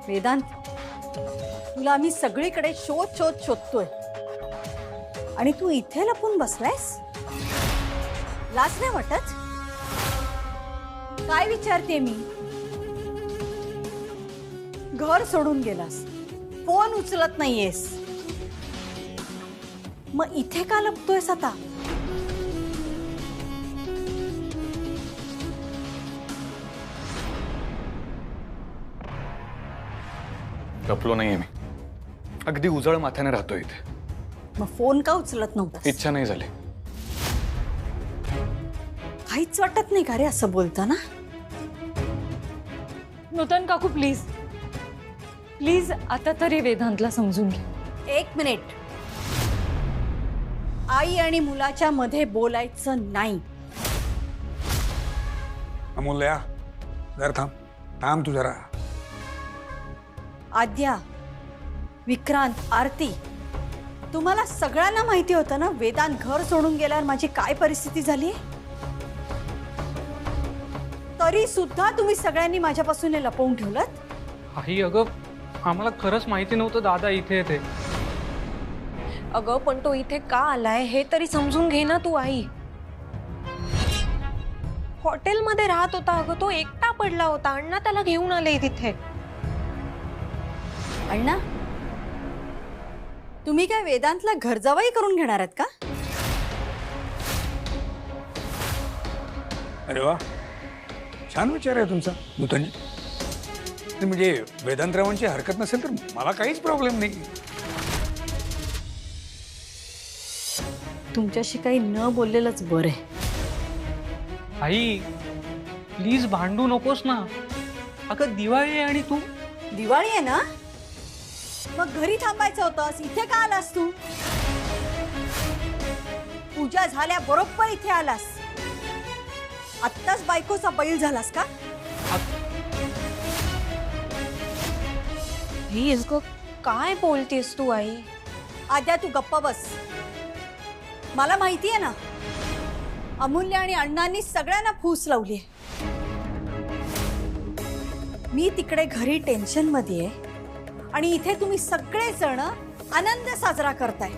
वेदांत, तुला आम्ही सगळीकडे शोध शोध शोधतोय आणि तू इथे लपून बसलायस? लाज नाही वाटत? काय विचारते मी? घर सोडून गेलास, फोन उचलत नाहीयेस, मग इथे का लपतोयस आता? लपलो नाहीये मी, अगदी उजळ माथ्याने राहतोय इथे. मग फोन का उचलत नव्हता? इच्छा नाही झाली. काहीच वाटत नाही का रे असं बोलताना? नूतन काकू प्लीज प्लीज आता तरी वेदांतला समजून घे. एक मिनिट. आई आणि मुलाच्या मध्ये बोलायचं नाही. अमूल्या, जरा थांब थांब तू जरा. आद्या, विक्रांत, आरती, तुम्हाला सगळ्यांना माहिती होतं ना वेदांत घर सोडून गेल्यावर माझी काय परिस्थिती झाली? तरी सुद्धा तुम्ही सगळ्यांनी माझ्यापासून हे लपवून ठेवलं? आई अगं, आम्हाला खरंच माहिती नव्हतं दादा इथे येते. अगं पण तो इथे का आलाय हे तरी समजून घे ना तू. आई हॉटेलमध्ये राहत होता अगं, तो एकटा पडला होता, अण्णा त्याला घेऊन आले तिथे. अण्णा, तुम्ही काय वेदांतला घर जावई करून घेणार आहात का? अरे वा, छान विचार आहे तुमचा नूतन. म्हणजे वेदांतरावांची हरकत नसेल तर मला काहीच प्रॉब्लेम नाही. तुमच्याशी काही न बोललेलंच बरं आहे. आई प्लीज भांडू नकोस ना. अगं दिवाळी आहे आणि तू. दिवाळी आहे ना, मग घरी थांबायचं होतंस, इथे का आलास तू? पूजा झाल्या बरोबर इथे आलास. आत्ताच बायकोचा बैल झालास का? प्लीज गं, काय बोलतेस तू आई? आद्या, तू गप्पा बस. मला माहिती आहे ना, अमूल्य आणि अण्णांनी सगळ्यांना फूस लावली. मी तिकडे घरी टेन्शन मध्ये आहे आणि इथे तुम्ही सगळे जण आनंद साजरा करताय.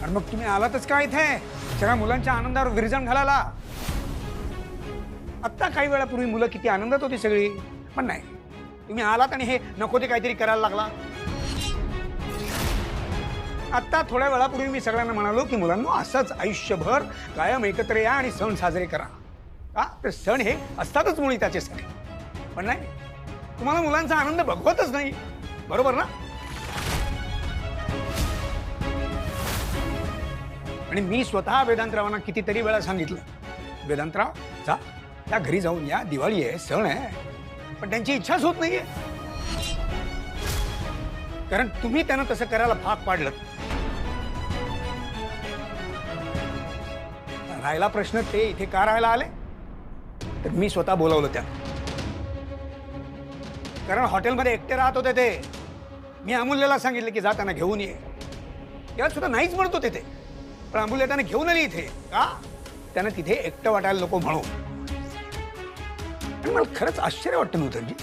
आणि मग तुम्ही आलातच का इथे सगळ्या मुलांच्या आनंदावर विरजण घालायला? आत्ता काही वेळापूर्वी मुलं किती आनंदात होती सगळी, पण नाही, तुम्ही आलात आणि हे नको ते काहीतरी करायला लागला. आत्ता थोड्या वेळापूर्वी मी सगळ्यांना म्हणालो की मुलांनो, असंच आयुष्यभर कायम एकत्र या आणि सण साजरे करा. का तर सण हे असतातच मुळी त्याच्यासाठी. पण नाही, तुम्हाला मुलांचा आनंद बघवतच नाही, बरोबर ना? आणि मी स्वतः वेदांतरावांना कितीतरी वेळा सांगितलं, वेदांतराव जा, त्या घरी जाऊन या, दिवाळी आहे, सण आहे. पण त्यांची इच्छाच होत नाहीये, कारण तुम्ही त्यांना तसं करायला भाग पाडलं. राहिला प्रश्न ते इथे का राहायला आले, तर मी स्वतः बोलावलं त्या. कारण हॉटेलमध्ये एकटे राहत होते ते. मी अमूल्यला सांगितलं की जा त्यांना घेऊन ये. यात सुद्धा नाहीच म्हणत होते ते, पण अमूल्य त्यांना घेऊन आली इथे. का? त्यांना तिथे एकटं वाटायला नको म्हणून. आणि मला खरंच आश्चर्य वाटतं नूतनजी,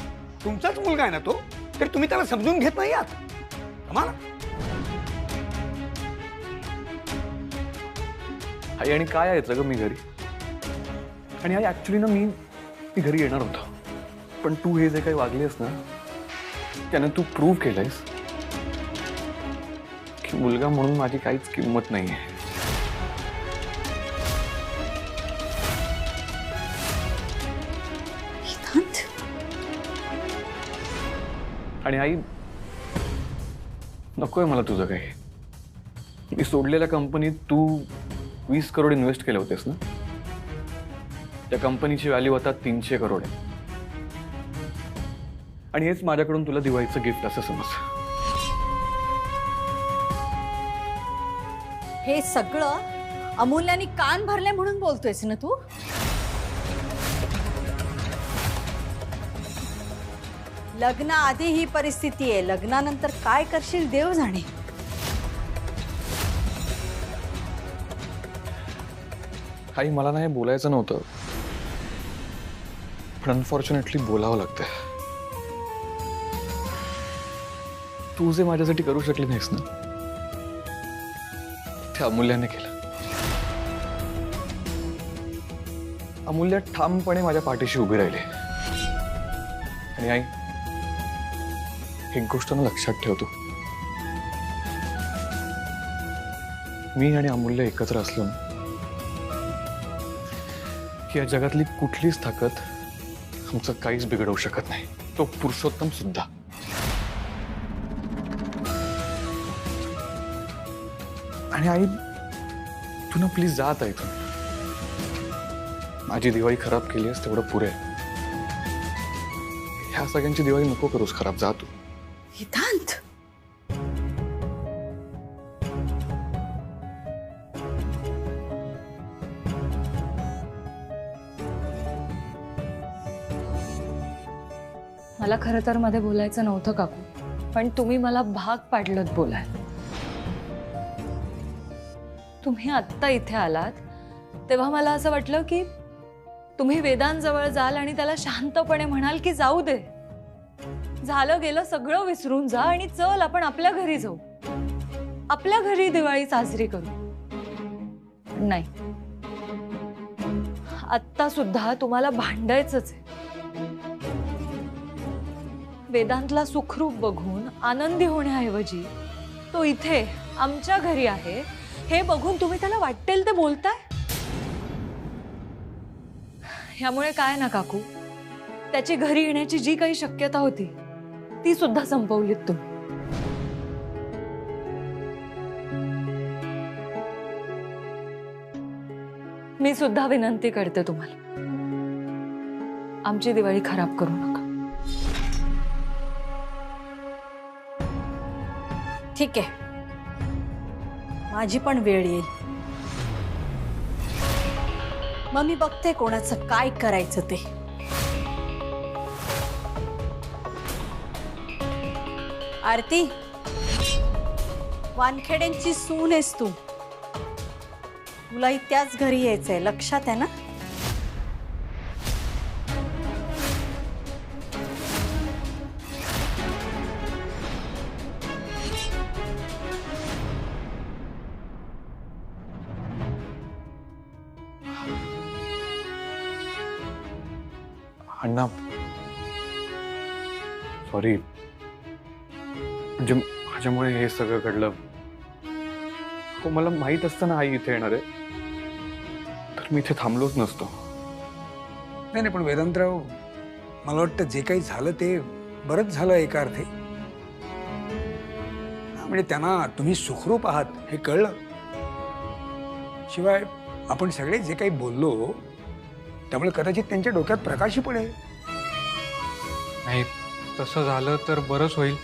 तुमचाच मुलगा आहे ना तो, तर तुम्ही त्याला समजून घेत नाही आहात. आम्हाला आई, आणि काय यायचं ग मी घरी? आणि आई ऍक्च्युली ना मी घरी येणार होतो, पण तू हे जे काही वागलीस ना, त्याने तू प्रूव्ह केलंयस की मुलगा म्हणून माझी काहीच किंमत नाहीये. आणि आई, नकोय मला तुझं काही. मी सोडलेल्या कंपनीत तू 20 करोड इन्व्हेस्ट केले होतेस ना, त्या कंपनीची व्हॅल्यू आता 300 करोड आहे. आणि हेच माझ्याकडून तुला दिवाळीचं गिफ्ट असं समज. हे सगळं अमूल्याने कान भरले म्हणून बोलतोयस ना तू? लग्नाआधी ही परिस्थिती आहे, लग्नानंतर काय करशील देव जाणे. आई, मला नाही बोलायचं नव्हतं, पण अनफॉर्च्युनेटली बोलावं लागतंय. तू जे माझ्यासाठी करू शकली नाहीस ना, ते अमूल्याने केलं. अमूल्य ठामपणे माझ्या पाठीशी उभी राहिली. आणि आई, एक गोष्ट ना लक्षात ठेवतो, मी आणि अमूल्य एकत्र असलो ना की या जगातली कुठलीच ताकद आमचं काहीच बिघडवू शकत नाही, तो पुरुषोत्तम सुद्धा. आणि आई, तू ना प्लीज जात आहे. इथून माझी दिवाळी खराब केली आहेस तेवढं पुरे. ह्या सगळ्यांची दिवाळी नको करूस खराब. जा तू. सिद्धांत, मला खरं तर मध्ये बोलायचं नव्हतं काकू, पण तुम्ही मला भाग पाडलत बोलायला. तुम्ही आत्ता इथे आलात तेव्हा मला असं वाटलं की तुम्ही वेदांजवळ जाल आणि त्याला शांतपणे म्हणाल की जाऊ दे, झालं गेलं सगळं विसरून जा आणि चल आपण आपल्या घरी जाऊ, आपल्या घरी दिवाळी साजरी करू. नाही, आत्ता सुद्धा तुम्हाला भांडायचंच आहे. वेदांतला सुखरूप बघून आनंदी होण्याऐवजी तो इथे आमच्या घरी आहे हे बघून तुम्ही त्याला वाटेल ते बोलताय. ह्यामुळे काय ना काकू, त्याची घरी येण्याची जी काही शक्यता होती ती सुद्धा संपवलीत तुम्ही. मी सुद्धा विनंती करते तुम्हाला, आमची दिवाळी खराब करू नका. ठीक आहे, माझी पण वेळ येईल. मग मी बघते कोणाचं काय करायचं ते. आरती, वानखेड्यांची सून आहेस तू, तुलाही त्याच घरी यायचंय, लक्षात आहे ना? अण्णा, सॉरी, म्हणजे माझ्यामुळे हे सगळं घडलं. हो, मला माहित असतं ना आई इथे येणार आहे तर मी इथे थांबलोच नसतो. नाही नाही, पण वेदांतराव, मला वाटतं जे काही झालं ते बरंच झालं एका अर्थी. म्हणजे त्यांना तुम्ही सुखरूप आहात हे कळलं. शिवाय आपण सगळे जे काही बोललो त्यामुळे कदाचित त्यांच्या डोक्यात प्रकाशी पडेल. नाही, तसं झालं तर बरंच होईल.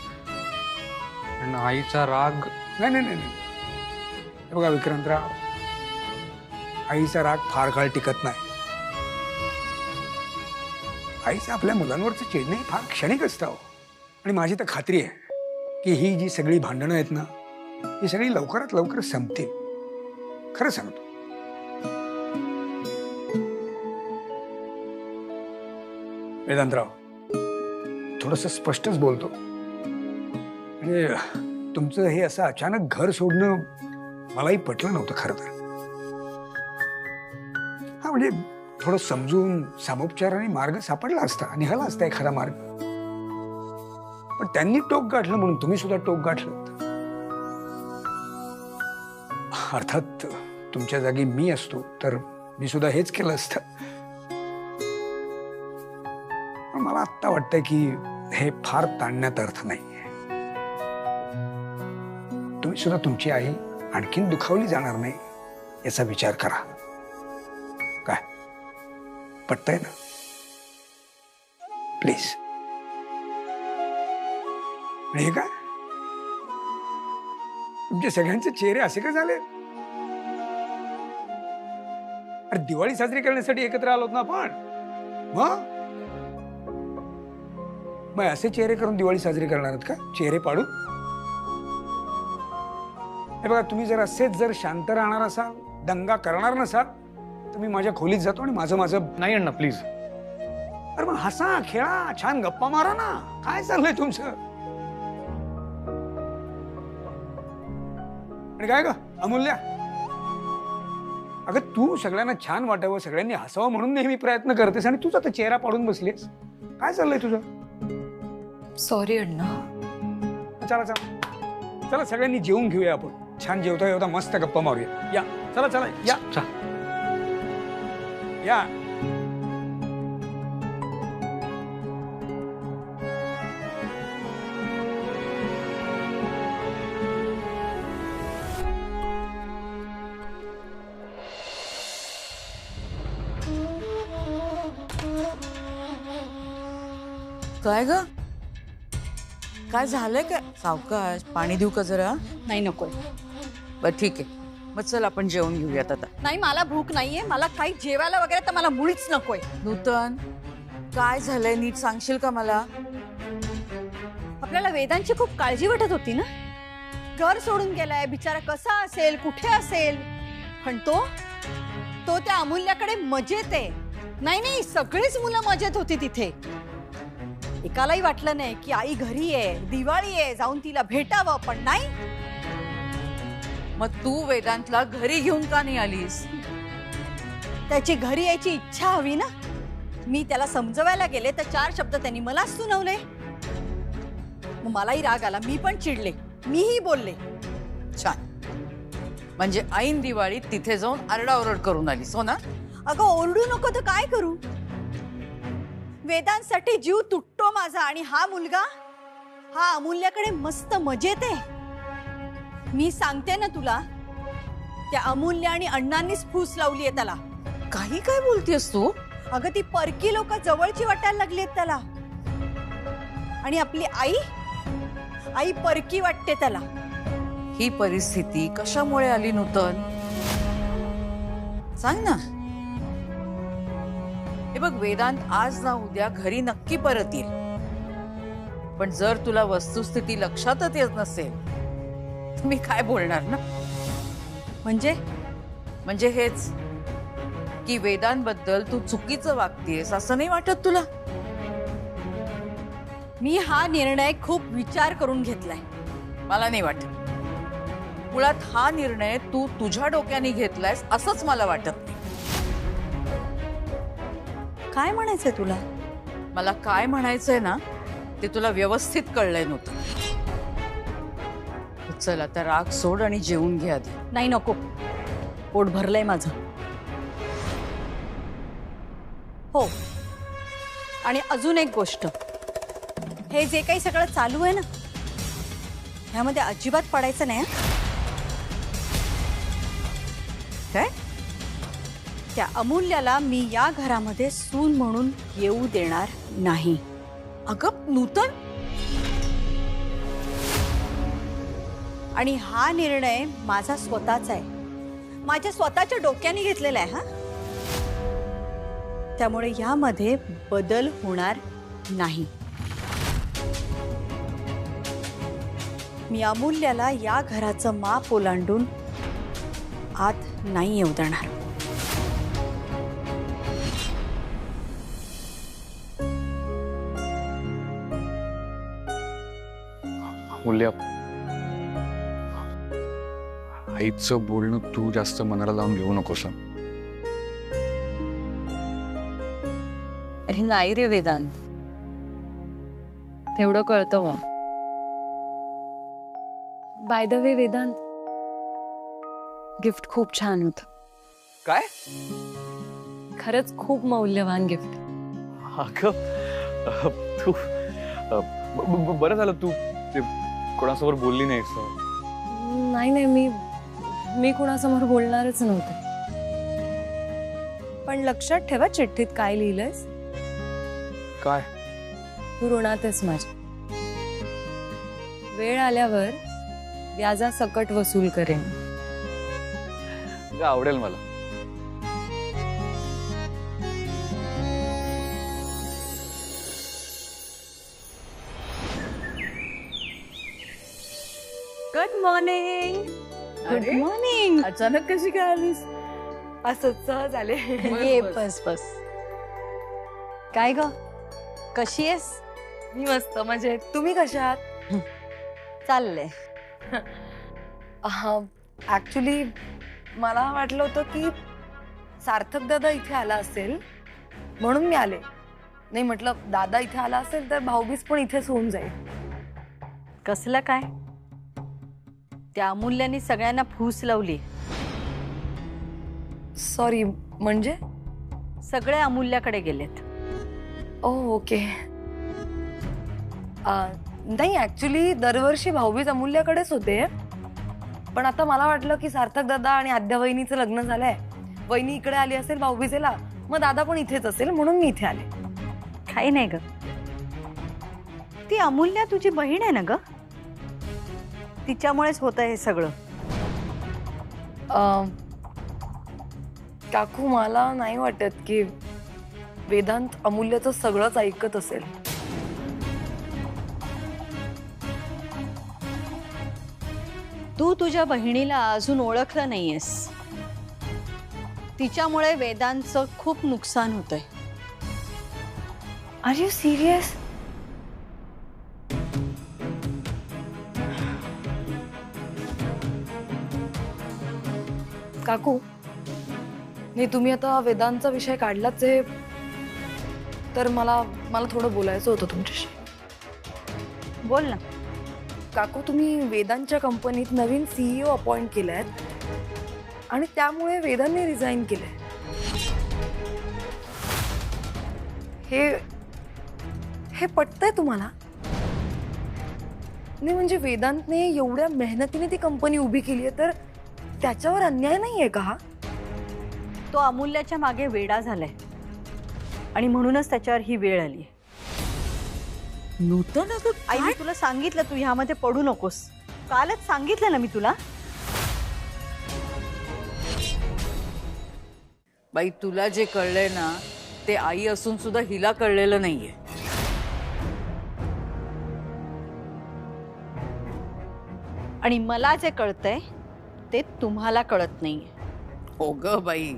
पण आईचा राग. नाही नाही नाही, हे बघा विक्रांतराव, आईचा राग फार काळ टिकत नाही. आईचं आपल्या मुलांवरचं चिडणं फार क्षणिक असतं. आणि माझी तर खात्री आहे की ही जी सगळी भांडणं आहेत ना, ही सगळी लवकरात लवकर संपतील. खरं सांगतो. वेदांतराव, थोडंसं स्पष्टच बोलतो. म्हणजे तुमचं हे असं अचानक घर सोडणं मलाही पटलं नव्हतं खरं तर. हा, म्हणजे थोडं समजून सामोपचाराने मार्ग सापडला असता, निघाला असता एखादा मार्ग. पण त्यांनी टोक गाठलं म्हणून तुम्ही सुद्धा टोक गाठलं. अर्थात तुमच्या जागी मी असतो तर मी सुद्धा हेच केलं असतं. पण मला आत्ता वाटतंय की हे फार ताणण्यात अर्थ नाही. तुम्ही सुद्धा तुमची आई आणखीन दुखावली जाणार नाही याचा विचार करा. काय पटतंय ना? प्लीज. आणि हे काय, तुमचे सगळ्यांचे चेहरे असे का झाले? अरे दिवाळी साजरी करण्यासाठी एकत्र आलोत ना आपण. मग असे चेहरे करून दिवाळी साजरी करणार आहात का? चेहरे पाडू? हे बघा, तुम्ही जर असेच जर शांत राहणार असाल, दंगा करणार नसाल तर मी माझ्या खोलीत जातो आणि माझं नाही अण्णा, प्लीज. अरे मग हसा खेळा छान गप्पा मारा ना. काय चाललंय तुमचं? आणि काय ग अमूल्या, अगं तू सगळ्यांना छान वाटावं, सगळ्यांनी हसावं म्हणून नेहमी प्रयत्न करतेस आणि तूच आता चेहरा पाडून बसलीस. काय चाललंय तुझं? सॉरी अण्णा. चला चला चला सगळ्यांनी जेवून घेऊया आपण. छान जेवता जेवता मस्त गप्पा मारूया. या चला चला या या. काय ग, काय झालंय काय? सावकाश, पाणी देऊ का जरा? नाही नकोय. बर ठीक आहे, मग चल आपण जेवण घेऊयात आता. नाही मला भूक नाहीये, मला काही जेवायला वगैरे तर मला मुळीच नकोय. नूतन, काय झालंय नीट सांगशील का मला? आपल्याला वेदांची खूप काळजी वाटत होती ना. घर सोडून गेलाय बिचारा, कसा असेल, कुठे असेल. पण तो त्या अमूल्याकडे मजेत आहे. नाही नाही, सगळीच मुलं मजेत होती तिथे. एकालाही वाटलं नाही की आई घरी आहे, दिवाळी आहे, जाऊन तिला भेटावं. पण नाही. मग तू वेदांतला घरी घेऊन का नाही आलीस? त्याची घरी यायची इच्छा हवी ना. मी त्याला समजवायला गेले तर 4 शब्द त्यांनी मलाच सुनावले. मग मलाही राग आला, मी पण चिडले, मीही बोलले. छान, म्हणजे ऐन दिवाळीत तिथे जाऊन आरडाओरड करून आलीस हो ना? अगं ओरडू नको तर काय करू? वेदांसाठी जीव तुटतो माझा. आणि हा मुलगा, हा अमूल्याकडे मस्त मजेत आहे. मी सांगते ना तुला, त्या अमूल्य आणि अण्णांनीच फूस लावली आहे त्याला. काही काय बोलतेस तू? अगं ती परकी लोक जवळची वाटायला लागली आहेत त्याला. आणि आपली आई परकी वाटते त्याला. ही परिस्थिती कशामुळे आली नूतन? सांग ना. हे बघ वेदांत आज ना उद्या घरी नक्की परत येईल. पण जर तुला वस्तुस्थिती लक्षातच येत नसेल तर मी काय बोलणार ना. म्हणजे हेच की वेदांबद्दल तू चुकीचं वागतेस असं नाही वाटत तुला? मी हा निर्णय खूप विचार करून घेतलाय. मला नाही वाटत. मुळात हा निर्णय तू तुझ्या डोक्याने घेतलायस असंच मला वाटत नाही. काय म्हणायचंय तुला? मला काय म्हणायचंय ना ते तुला व्यवस्थित कळलंय नव्हतं. चल आता राग सोड आणि जेवून घे आधी. नाही नको, पोट भरलंय माझं. हो, आणि अजून एक गोष्ट, हे जे काही सगळं चालू आहे ना ह्यामध्ये अजिबात पडायचं नाही. काय? त्या अमूल्याला मी या घरामध्ये सून म्हणून येऊ देणार नाही. अगं नूतन, आणि हा निर्णय माझा स्वतःचा आहे, माझ्या स्वतःच्या डोक्याने घेतलेला आहे. हा, त्यामुळे यामध्ये बदल होणार नाही. मी अमूल्याला या घराचं माप ओलांडून आत नाही येऊ देणार. मूल्य, आईचं बोलणं तू जास्त मनाला लावून घेऊ नकोस. अरे नाही रे वेदांत, तेवढं कळतं मग. By the way Vedant, gift खूप छान होतं. काय? खरंच खूप मौल्यवान गिफ्ट. अगं तू बरं झालं तू ते कोणासमोर बोलली नाहीस. नाही नाही, मी कुणासमोर बोलणारच नव्हते. पण लक्षात ठेवा चिठ्ठीत काय लिहिलंयस. काय? तू ऋणात आहेस माझ्या. वेळ आल्यावर व्याजा सकट वसूल करेन. आवडेल मला. Good morning. Good morning. अचानक कशी काय आलीस? असंच सहज आले. ये बस बस. काय ग, कशी आहेस? मी मस्त म्हणजे तुम्ही कशा आहात? चाललंय. ऍक्च्युली मला वाटलं होतं की सार्थक दादा इथे आला असेल म्हणून मी आले. नाही म्हटलं दादा इथे आला असेल तर भाऊबीज पण इथेच होऊन जाईल. कसलं काय? त्या अमूल्याने सगळ्यांना फूस लावली. सॉरी म्हणजे? सगळे अमूल्याकडे गेलेत. ओके. नाही ऍक्च्युली दरवर्षी भाऊबीज अमूल्याकडेच होते, पण आता मला वाटलं की सार्थक दादा आणि आद्या वहिनीचं लग्न झालंय, वहिनी इकडे आली असेल भाऊबीजेला, मग दादा पण इथेच असेल म्हणून मी इथे आले. काही नाही ग. ती अमूल्या तुझी बहीण आहे ना ग? तिच्यामुळेच होतं हे सगळं. काकू मला नाही वाटत की वेदांत अमूल्याचं सगळंच ऐकत असेल. तू तुझ्या बहिणीला अजून ओळखलं नाहीयेस. तिच्यामुळे वेदांचं खूप नुकसान होतंय. Are you serious? काकू नाही तुम्ही आता वेदांचा विषय काढलाच आहे, तर मला थोडं बोलायचं होतं तुमच्याशी. बोल ना. काकू तुम्ही वेदांच्या कंपनीत नवीन CEO अपॉइंट केलायत आणि त्यामुळे वेदांनी रिझाईन केलंय. हे पटतंय तुम्हाला? नाही म्हणजे वेदांतने एवढ्या मेहनतीने ती कंपनी उभी केली आहे, तर त्याच्यावर अन्याय नाहीये का? तो अमूल्याच्या मागे वेडा झालाय आणि म्हणूनच त्याच्यावर ही वेळ आली. नूतन आई मी तुला सांगितलं तू ह्यामध्ये पडू नकोस. कालच सांगितलं ना मी तुला. बाई तुला जे कळलंय ना ते आई असून सुद्धा हिला कळलेलं नाहीये. आणि मला जे कळतंय ते तुम्हाला कळत नाहीये. हो ग बाई,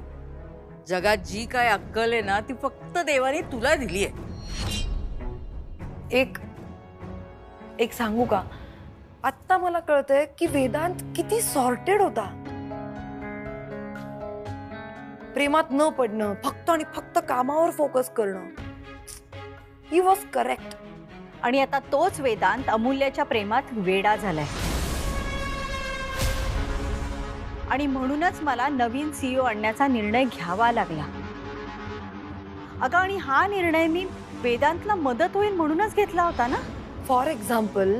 जगात जी काय अक्कल आहे ना ती फक्त देवाने तुला दिली आहे. एक सांगू का? आत्ता मला कळतंय की वेदांत किती सॉर्टेड होता. प्रेमात न पडणं, फक्त आणि फक्त कामावर फोकस करणं. He was correct. आणि आता तोच वेदांत अमूल्याच्या प्रेमात वेडा झालाय. आणि म्हणूनच मला नवीन CEO आणण्याचा निर्णय घ्यावा लागला. अगं आणि हा निर्णय मी वेदांतला मदत होईल म्हणूनच घेतला होता ना. फॉर एक्झाम्पल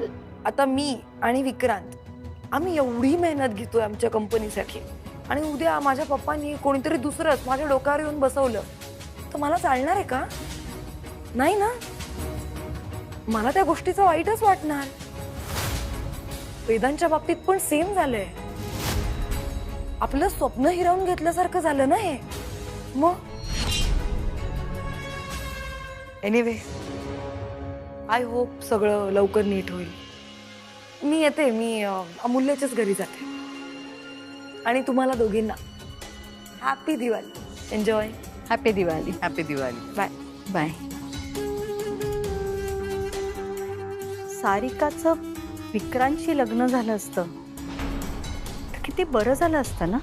आता मी आणि विक्रांत आम्ही एवढी मेहनत घेतोय आमच्या कंपनीसाठी, आणि उद्या माझ्या पप्पांनी कोणीतरी दुसरंच माझ्या डोक्यावर येऊन बसवलं तर मला चालणार आहे का? नाही ना. मला त्या गोष्टीचं वाईटच वाटणार. वेदांच्या बाबतीत पण सेम झालंय. आपलं स्वप्न हिरावून घेतल्यासारखं झालं ना हे. मग एनिवे आय होप सगळं लवकर नीट होईल. मी येते, मी अमूल्याच्याच घरी जाते. आणि तुम्हाला दोघींना happy Diwali. Enjoy. Happy Diwali. Happy Diwali. Bye bye. सारिकाचं विक्रांतशी लग्न झालं असतं तर किती बरं झालं असतं ना.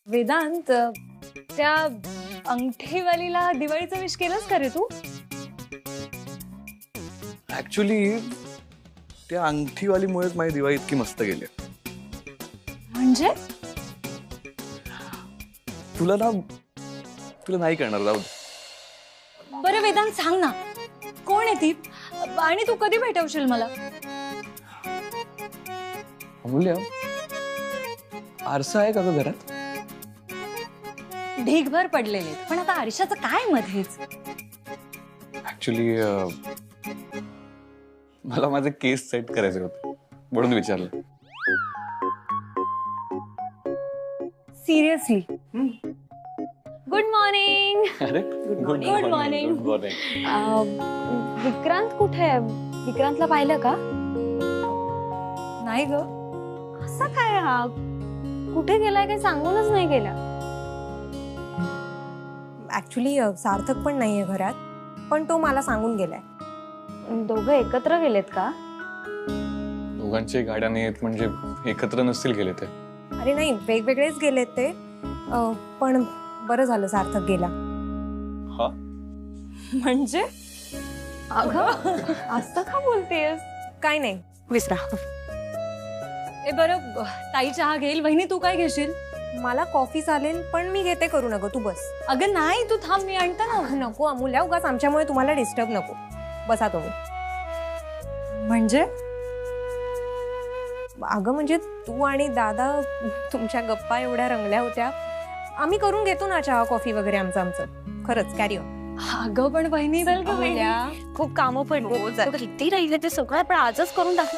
वेदांत, त्या अंगठीवालीला दिवाळीचं विश केलंस का रे तू? ऍक्च्युली त्या अंगठीवालीमुळेच माझी दिवाळी इतकी मस्त गेली. म्हणजे तुला नाही करणार. जाऊ दे. बरं वेदांत सांग ना, कोण आहे ती आणि तू कधी भेटवशील मला? अमूल्य, आरसा आहे का ग घरात? ढीगभर पडलेले, पण आता आरशाचं काय मध्येच? ऍक्च्युली मला माझे केस सेट करायचे होते म्हणून विचारलं. सिरियसली? Good morning. अरे Good morning. Good morning. Vikrant कुठे आहे? विक्रांतला पाहिलं का? नाही ग. असं काय हा? कुठे गेलाय काही सांगूनच नाही गेला. ऍक्च्युली सार्थक पण नाहीये घरात, पण तो मला सांगून गेलाय. दोघं एकत्र गेलेत का? दोघांची गाड्या नाहीत म्हणजे एकत्र नसतील गेले ते. अरे नाही, वेगवेगळेच गेलेत ते. पण बरं झालं सार्थक गेला. हा? म्हणजे अगं असं का बोलतेस? काय नाही, विसरा. ए बरं, ताई चहा घेईल, वहिनी तू काय घेशील? मला कॉफी चालेल, पण मी घेते करू नको, तू बस. अगं नाही, तू थांब, मी आणते ना. नको अमूल्या, उगाच आमच्यामुळे तुम्हाला डिस्टर्ब नको. बसा तुम्ही. म्हणजे अगं म्हणजे तू आणि दादा तुमच्या गप्पा एवढ्या रंगल्या होत्या. आम्ही करून घेतो ना चहा कॉफी वगैरे आमचं. खरंच, कॅरी ऑन. अगं पण वहिनी अमूल्या, खूप कामं पण किती राहिले ते सगळं आपण आजच करून टाकू.